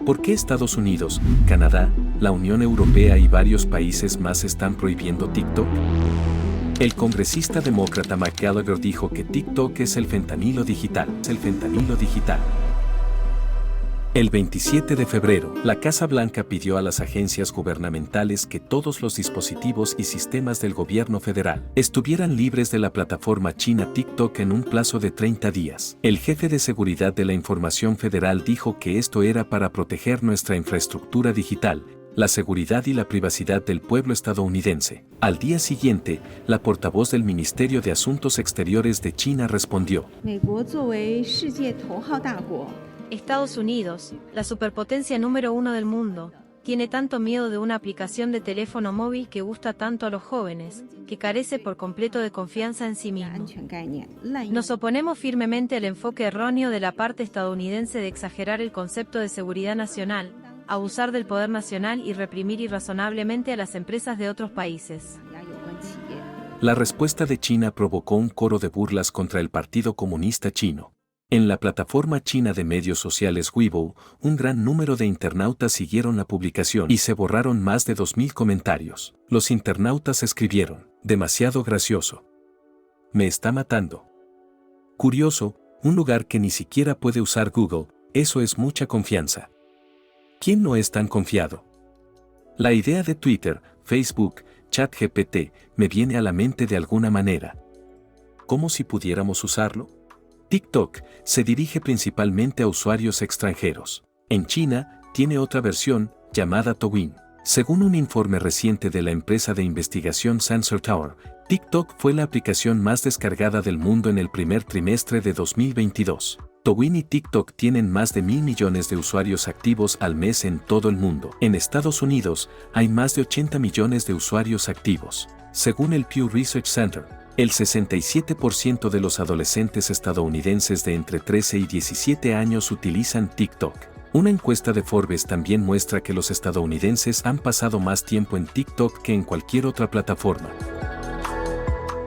¿Por qué Estados Unidos, Canadá, la Unión Europea y varios países más están prohibiendo TikTok? El congresista demócrata Matt Gallagher dijo que TikTok es el fentanilo digital. El 27 de febrero, la Casa Blanca pidió a las agencias gubernamentales que todos los dispositivos y sistemas del gobierno federal estuvieran libres de la plataforma china TikTok en un plazo de 30 días. El jefe de seguridad de la información federal dijo que esto era para proteger nuestra infraestructura digital, la seguridad y la privacidad del pueblo estadounidense. Al día siguiente, la portavoz del Ministerio de Asuntos Exteriores de China respondió: Estados Unidos, la superpotencia número 1 del mundo, tiene tanto miedo de una aplicación de teléfono móvil que gusta tanto a los jóvenes, que carece por completo de confianza en sí mismo. Nos oponemos firmemente al enfoque erróneo de la parte estadounidense de exagerar el concepto de seguridad nacional, abusar del poder nacional y reprimir irrazonablemente a las empresas de otros países. La respuesta de China provocó un coro de burlas contra el Partido Comunista Chino. En la plataforma china de medios sociales Weibo, un gran número de internautas siguieron la publicación y se borraron más de 2000 comentarios. Los internautas escribieron: demasiado gracioso. Me está matando. Curioso, un lugar que ni siquiera puede usar Google, eso es mucha confianza. ¿Quién no es tan confiado? La idea de Twitter, Facebook, ChatGPT, me viene a la mente de alguna manera. ¿Cómo si pudiéramos usarlo? TikTok se dirige principalmente a usuarios extranjeros. En China, tiene otra versión, llamada Douyin. Según un informe reciente de la empresa de investigación Sensor Tower, TikTok fue la aplicación más descargada del mundo en el primer trimestre de 2022. Douyin y TikTok tienen más de 1.000 millones de usuarios activos al mes en todo el mundo. En Estados Unidos, hay más de 80 millones de usuarios activos. Según el Pew Research Center, el 67% de los adolescentes estadounidenses de entre 13 y 17 años utilizan TikTok. Una encuesta de Forbes también muestra que los estadounidenses han pasado más tiempo en TikTok que en cualquier otra plataforma.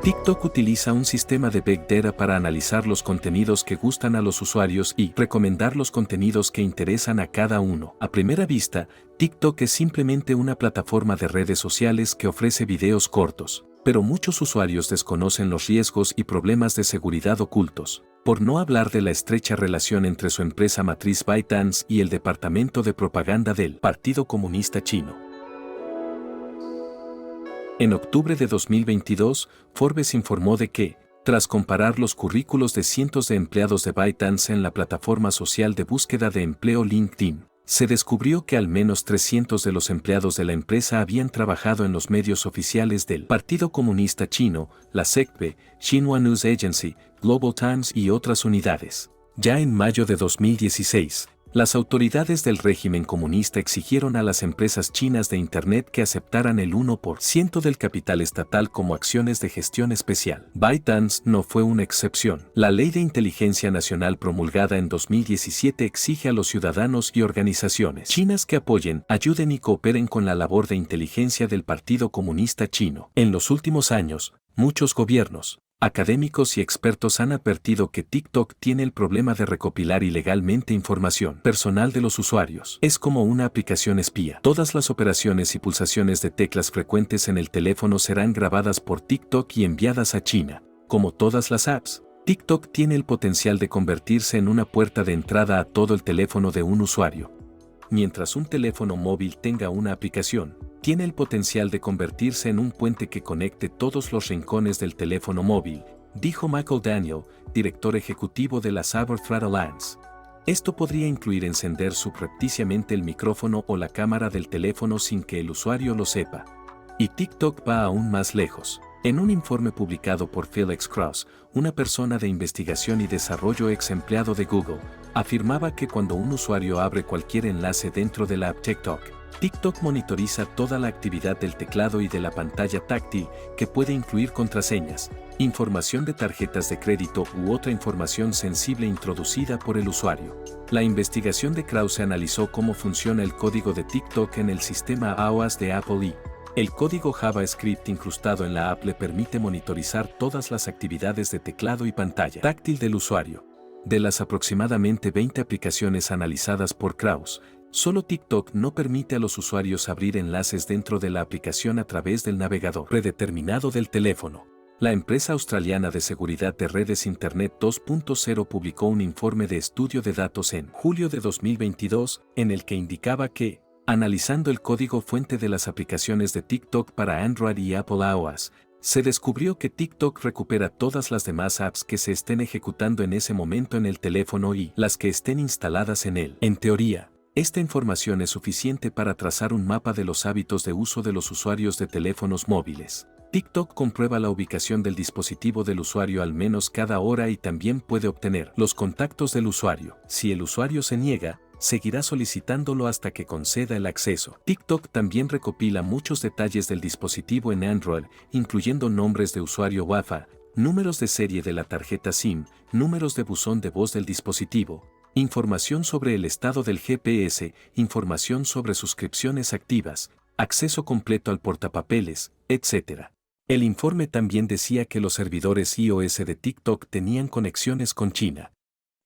TikTok utiliza un sistema de Big Data para analizar los contenidos que gustan a los usuarios y recomendar los contenidos que interesan a cada uno. A primera vista, TikTok es simplemente una plataforma de redes sociales que ofrece videos cortos, pero muchos usuarios desconocen los riesgos y problemas de seguridad ocultos, por no hablar de la estrecha relación entre su empresa matriz ByteDance y el departamento de propaganda del Partido Comunista Chino. En octubre de 2022, Forbes informó de que, tras comparar los currículos de cientos de empleados de ByteDance en la plataforma social de búsqueda de empleo LinkedIn, se descubrió que al menos 300 de los empleados de la empresa habían trabajado en los medios oficiales del Partido Comunista Chino, la CCP, Xinhua News Agency, Global Times y otras unidades. Ya en mayo de 2016, las autoridades del régimen comunista exigieron a las empresas chinas de Internet que aceptaran el 1% del capital estatal como acciones de gestión especial. ByteDance no fue una excepción. La Ley de Inteligencia Nacional promulgada en 2017 exige a los ciudadanos y organizaciones chinas que apoyen, ayuden y cooperen con la labor de inteligencia del Partido Comunista Chino. En los últimos años, muchos gobiernos, académicos y expertos han advertido que TikTok tiene el problema de recopilar ilegalmente información personal de los usuarios. Es como una aplicación espía. Todas las operaciones y pulsaciones de teclas frecuentes en el teléfono serán grabadas por TikTok y enviadas a China. Como todas las apps, TikTok tiene el potencial de convertirse en una puerta de entrada a todo el teléfono de un usuario. Mientras un teléfono móvil tenga una aplicación, tiene el potencial de convertirse en un puente que conecte todos los rincones del teléfono móvil, dijo Michael Daniel, director ejecutivo de la Cyber Threat Alliance. Esto podría incluir encender subrepticiamente el micrófono o la cámara del teléfono sin que el usuario lo sepa. Y TikTok va aún más lejos. En un informe publicado por Felix Krause, una persona de investigación y desarrollo ex empleado de Google, afirmaba que cuando un usuario abre cualquier enlace dentro de la app TikTok, TikTok monitoriza toda la actividad del teclado y de la pantalla táctil, que puede incluir contraseñas, información de tarjetas de crédito u otra información sensible introducida por el usuario. La investigación de Krause analizó cómo funciona el código de TikTok en el sistema iOS de Apple y el código JavaScript incrustado en la app le permite monitorizar todas las actividades de teclado y pantalla táctil del usuario. De las aproximadamente 20 aplicaciones analizadas por Krause, Solo TikTok no permite a los usuarios abrir enlaces dentro de la aplicación a través del navegador predeterminado del teléfono. La empresa australiana de seguridad de redes Internet 2.0 publicó un informe de estudio de datos en julio de 2022, en el que indicaba que, analizando el código fuente de las aplicaciones de TikTok para Android y Apple iOS, se descubrió que TikTok recupera todas las demás apps que se estén ejecutando en ese momento en el teléfono y las que estén instaladas en él. En teoría, esta información es suficiente para trazar un mapa de los hábitos de uso de los usuarios de teléfonos móviles. TikTok comprueba la ubicación del dispositivo del usuario al menos cada hora y también puede obtener los contactos del usuario. Si el usuario se niega, seguirá solicitándolo hasta que conceda el acceso. TikTok también recopila muchos detalles del dispositivo en Android, incluyendo nombres de usuario Wi-Fi, números de serie de la tarjeta SIM, números de buzón de voz del dispositivo, información sobre el estado del GPS, información sobre suscripciones activas, acceso completo al portapapeles, etc. El informe también decía que los servidores iOS de TikTok tenían conexiones con China.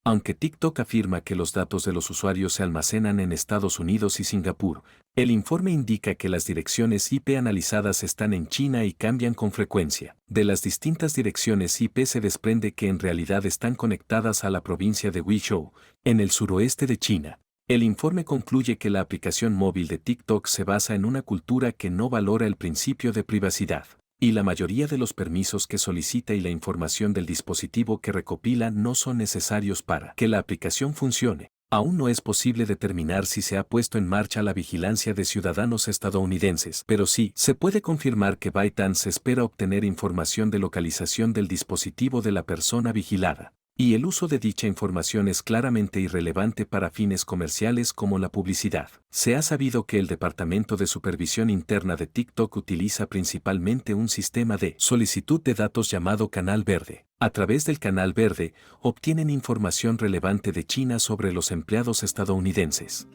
Aunque TikTok afirma que los datos de los usuarios se almacenan en Estados Unidos y Singapur, el informe indica que las direcciones IP analizadas están en China y cambian con frecuencia. De las distintas direcciones IP se desprende que en realidad están conectadas a la provincia de Guizhou, en el suroeste de China. El informe concluye que la aplicación móvil de TikTok se basa en una cultura que no valora el principio de privacidad, y la mayoría de los permisos que solicita y la información del dispositivo que recopila no son necesarios para que la aplicación funcione. Aún no es posible determinar si se ha puesto en marcha la vigilancia de ciudadanos estadounidenses, pero sí se puede confirmar que ByteDance espera obtener información de localización del dispositivo de la persona vigilada. Y el uso de dicha información es claramente irrelevante para fines comerciales como la publicidad. Se ha sabido que el Departamento de Supervisión Interna de TikTok utiliza principalmente un sistema de solicitud de datos llamado Canal Verde. A través del Canal Verde, obtienen información relevante de China sobre los empleados estadounidenses.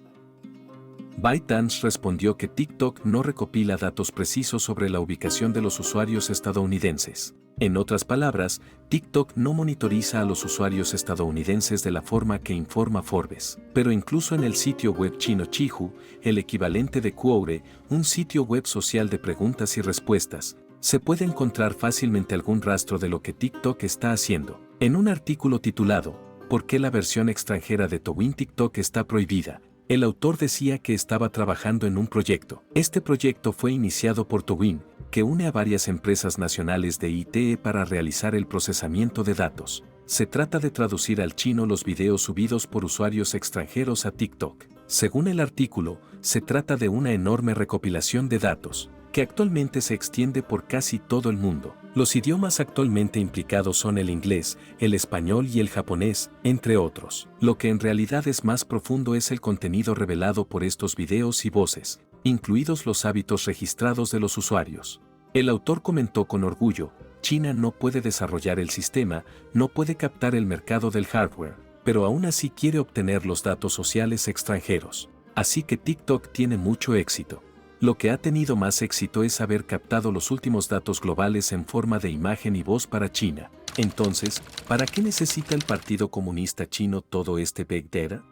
ByteDance respondió que TikTok no recopila datos precisos sobre la ubicación de los usuarios estadounidenses. En otras palabras, TikTok no monitoriza a los usuarios estadounidenses de la forma que informa Forbes. Pero incluso en el sitio web chino Qihoo, el equivalente de Quora, un sitio web social de preguntas y respuestas, se puede encontrar fácilmente algún rastro de lo que TikTok está haciendo. En un artículo titulado ¿Por qué la versión extranjera de Douyin TikTok está prohibida?, el autor decía que estaba trabajando en un proyecto. Este proyecto fue iniciado por Douyin, que une a varias empresas nacionales de IT para realizar el procesamiento de datos. Se trata de traducir al chino los videos subidos por usuarios extranjeros a TikTok. Según el artículo, se trata de una enorme recopilación de datos, que actualmente se extiende por casi todo el mundo. Los idiomas actualmente implicados son el inglés, el español y el japonés, entre otros. Lo que en realidad es más profundo es el contenido revelado por estos videos y voces, incluidos los hábitos registrados de los usuarios. El autor comentó con orgullo, China no puede desarrollar el sistema, no puede captar el mercado del hardware, pero aún así quiere obtener los datos sociales extranjeros. Así que TikTok tiene mucho éxito. Lo que ha tenido más éxito es haber captado los últimos datos globales en forma de imagen y voz para China. Entonces, ¿para qué necesita el Partido Comunista Chino todo este Big Data?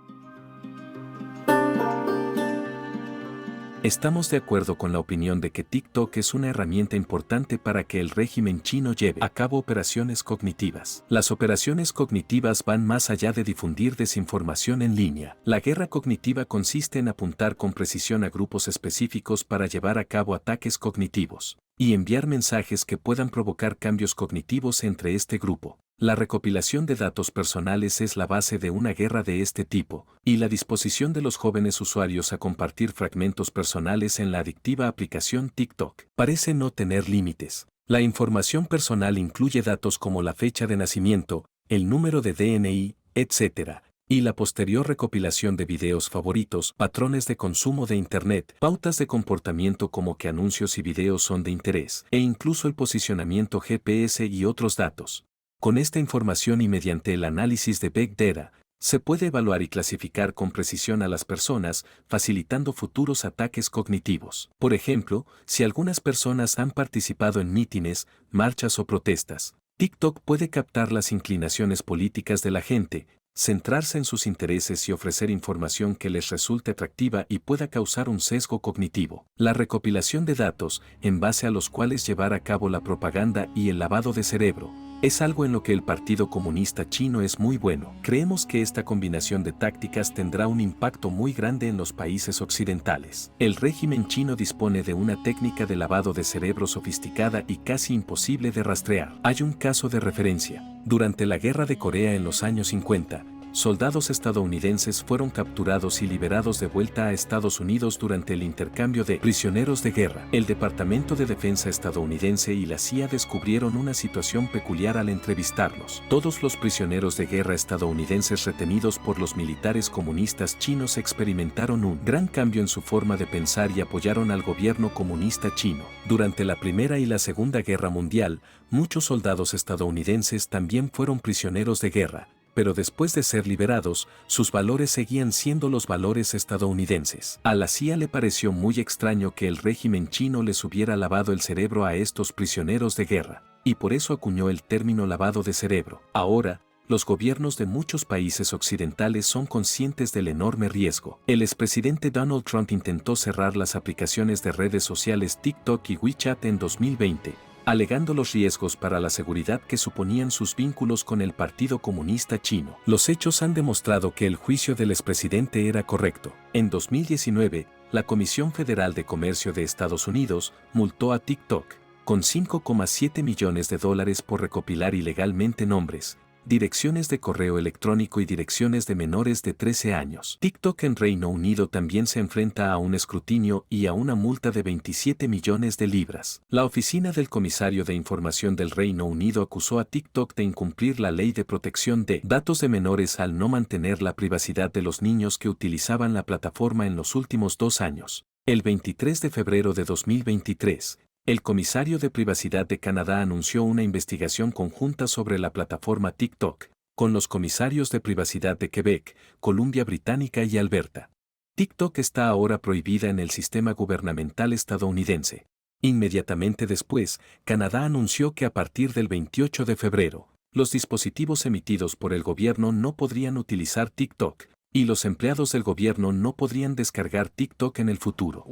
Estamos de acuerdo con la opinión de que TikTok es una herramienta importante para que el régimen chino lleve a cabo operaciones cognitivas. Las operaciones cognitivas van más allá de difundir desinformación en línea. La guerra cognitiva consiste en apuntar con precisión a grupos específicos para llevar a cabo ataques cognitivos y enviar mensajes que puedan provocar cambios cognitivos entre este grupo. La recopilación de datos personales es la base de una guerra de este tipo, y la disposición de los jóvenes usuarios a compartir fragmentos personales en la adictiva aplicación TikTok parece no tener límites. La información personal incluye datos como la fecha de nacimiento, el número de DNI, etc., y la posterior recopilación de videos favoritos, patrones de consumo de Internet, pautas de comportamiento como que anuncios y videos son de interés, e incluso el posicionamiento GPS y otros datos. Con esta información y mediante el análisis de Big Data, se puede evaluar y clasificar con precisión a las personas, facilitando futuros ataques cognitivos. Por ejemplo, si algunas personas han participado en mítines, marchas o protestas, TikTok puede captar las inclinaciones políticas de la gente, centrarse en sus intereses y ofrecer información que les resulte atractiva y pueda causar un sesgo cognitivo. La recopilación de datos, en base a los cuales llevar a cabo la propaganda y el lavado de cerebro, es algo en lo que el Partido Comunista Chino es muy bueno. Creemos que esta combinación de tácticas tendrá un impacto muy grande en los países occidentales. El régimen chino dispone de una técnica de lavado de cerebro sofisticada y casi imposible de rastrear. Hay un caso de referencia. Durante la Guerra de Corea en los años 50, soldados estadounidenses fueron capturados y liberados de vuelta a Estados Unidos durante el intercambio de prisioneros de guerra. El Departamento de Defensa estadounidense y la CIA descubrieron una situación peculiar al entrevistarlos. Todos los prisioneros de guerra estadounidenses retenidos por los militares comunistas chinos experimentaron un gran cambio en su forma de pensar y apoyaron al gobierno comunista chino. Durante la Primera y la Segunda Guerra Mundial, muchos soldados estadounidenses también fueron prisioneros de guerra, pero después de ser liberados, sus valores seguían siendo los valores estadounidenses. A la CIA le pareció muy extraño que el régimen chino les hubiera lavado el cerebro a estos prisioneros de guerra, y por eso acuñó el término lavado de cerebro. Ahora, los gobiernos de muchos países occidentales son conscientes del enorme riesgo. El expresidente Donald Trump intentó cerrar las aplicaciones de redes sociales TikTok y WeChat en 2020, alegando los riesgos para la seguridad que suponían sus vínculos con el Partido Comunista Chino. Los hechos han demostrado que el juicio del expresidente era correcto. En 2019, la Comisión Federal de Comercio de Estados Unidos multó a TikTok con $5,7 millones por recopilar ilegalmente nombres, direcciones de correo electrónico y direcciones de menores de 13 años. TikTok en Reino Unido también se enfrenta a un escrutinio y a una multa de 27 millones de libras. La Oficina del Comisario de Información del Reino Unido acusó a TikTok de incumplir la ley de protección de datos de menores al no mantener la privacidad de los niños que utilizaban la plataforma en los últimos 2 años. El 23 de febrero de 2023, el comisario de privacidad de Canadá anunció una investigación conjunta sobre la plataforma TikTok, con los comisarios de privacidad de Quebec, Columbia Británica y Alberta. TikTok está ahora prohibida en el sistema gubernamental estadounidense. Inmediatamente después, Canadá anunció que a partir del 28 de febrero, los dispositivos emitidos por el gobierno no podrían utilizar TikTok, y los empleados del gobierno no podrían descargar TikTok en el futuro.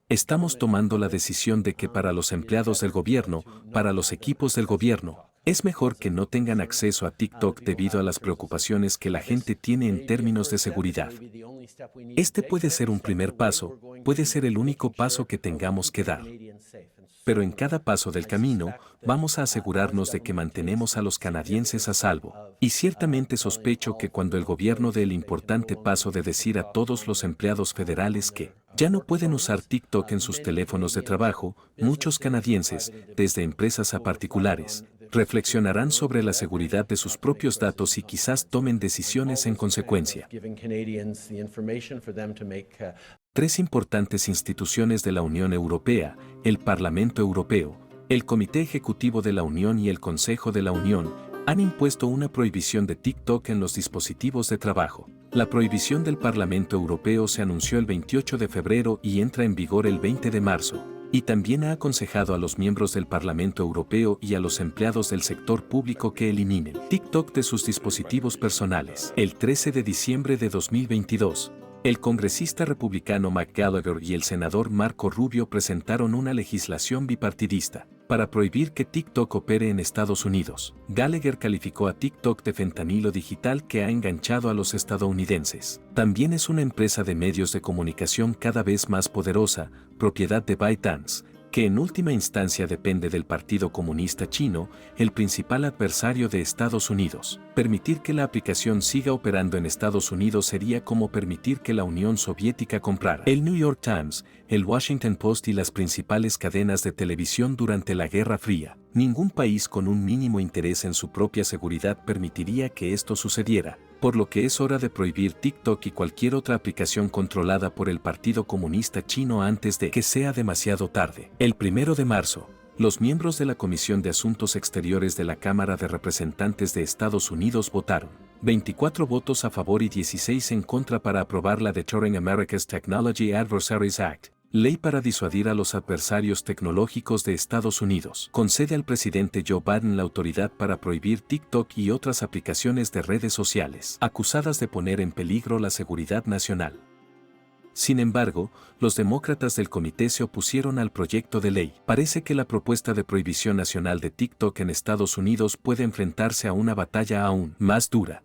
Estamos tomando la decisión de que para los empleados del gobierno, para los equipos del gobierno, es mejor que no tengan acceso a TikTok debido a las preocupaciones que la gente tiene en términos de seguridad. Este puede ser un primer paso, puede ser el único paso que tengamos que dar. Pero en cada paso del camino, vamos a asegurarnos de que mantenemos a los canadienses a salvo. Y ciertamente sospecho que cuando el gobierno dé el importante paso de decir a todos los empleados federales que ya no pueden usar TikTok en sus teléfonos de trabajo, muchos canadienses, desde empresas a particulares, reflexionarán sobre la seguridad de sus propios datos y quizás tomen decisiones en consecuencia. 3 importantes instituciones de la Unión Europea, el Parlamento Europeo, el Comité Ejecutivo de la Unión y el Consejo de la Unión, han impuesto una prohibición de TikTok en los dispositivos de trabajo. La prohibición del Parlamento Europeo se anunció el 28 de febrero y entra en vigor el 20 de marzo. Y también ha aconsejado a los miembros del Parlamento Europeo y a los empleados del sector público que eliminen TikTok de sus dispositivos personales. El 13 de diciembre de 2022, el congresista republicano Mike Gallagher y el senador Marco Rubio presentaron una legislación bipartidista para prohibir que TikTok opere en Estados Unidos. Gallagher calificó a TikTok de fentanilo digital que ha enganchado a los estadounidenses. También es una empresa de medios de comunicación cada vez más poderosa, propiedad de ByteDance, que en última instancia depende del Partido Comunista Chino, el principal adversario de Estados Unidos. Permitir que la aplicación siga operando en Estados Unidos sería como permitir que la Unión Soviética comprara el New York Times, el Washington Post y las principales cadenas de televisión durante la Guerra Fría. Ningún país con un mínimo interés en su propia seguridad permitiría que esto sucediera, por lo que es hora de prohibir TikTok y cualquier otra aplicación controlada por el Partido Comunista Chino antes de que sea demasiado tarde. El 1 de marzo, los miembros de la Comisión de Asuntos Exteriores de la Cámara de Representantes de Estados Unidos votaron 24 votos a favor y 16 en contra para aprobar la Deterring America's Technology Adversaries Act, Ley para disuadir a los adversarios tecnológicos de Estados Unidos. Concede al presidente Joe Biden la autoridad para prohibir TikTok y otras aplicaciones de redes sociales, acusadas de poner en peligro la seguridad nacional. Sin embargo, los demócratas del comité se opusieron al proyecto de ley. Parece que la propuesta de prohibición nacional de TikTok en Estados Unidos puede enfrentarse a una batalla aún más dura.